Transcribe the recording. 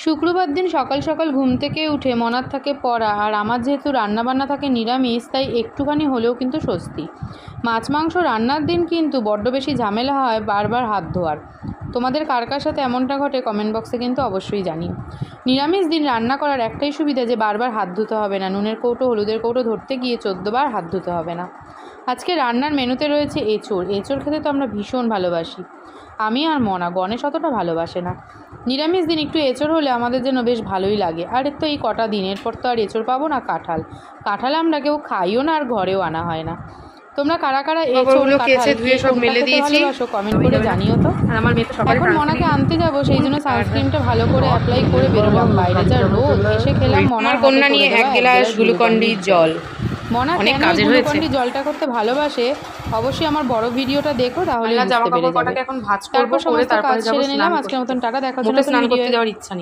শুক্রবার দিন সকাল সকাল ঘুম থেকে উঠে মনার থাকে পড়া, আর আমার যেহেতু রান্নাবান্না থাকে নিরামিষ, তাই একটুখানি হলেও কিন্তু স্বস্তি। মাছ মাংস রান্নার দিন কিন্তু বড্ড বেশি ঝামেলা হয় বারবার হাত ধোয়ার। তোমাদের কার কার সাথে এমনটা ঘটে কমেন্ট বক্সে কিন্তু অবশ্যই জানিও। নিরামিষ দিন রান্না করার একটাই সুবিধা যে বারবার হাত ধুতে হবে না, নুনের কৌটো হলুদের কৌটো ধরতে গিয়ে 14 বার হাত ধুতে হবে না। আজকে রান্নার মেনুতে রয়েছে এঁচোড়। এঁচোড় খেতে তো আমরা ভীষণ ভালোবাসি, আমি আর মনা। গণেশ অতটা ভালোবাসে না। নিরামিষ দিন একটু এঁচোড় হলে আমাদের জন্য বেশ ভালোই লাগে। আর তো এই কটা দিনের পর তো আর এঁচোড় পাবো না। কাঁঠাল আমরা কেউ খাইও না, আর ঘরেও আনা হয় না। তোমরা কারা কারা এঁচোড় কাঁঠাল ধুয়ে সব মেলে দিয়েছি কমেন্ট করে জানিও তো। আমার মেয়ে তো সকালে এখন মনাকে আনতে যাবো, সেই জন্য সানস্ক্রিনটা ভালো করে অ্যাপ্লাই করে বেরোলাম। বাইরে যা রোদ, এসে খেলাম মনার কন্যা নিয়ে 1 গ্লাস গ্লুকন্ডি জল। মনা কেন গ্লুকন্ডি জলটা করতে ভালোবাসে অবশ্যই আমার বড় ভিডিওটা দেখো, তাহলে বুঝতে পেরে যাবে। এখন ভাঁজ করবো, তারপর সমস্ত কাজ সেরে নিলাম। আজকের মতন টাটা, দেখা হচ্ছে নতুন ভিডিও। যাওয়ার ইচ্ছা নেই।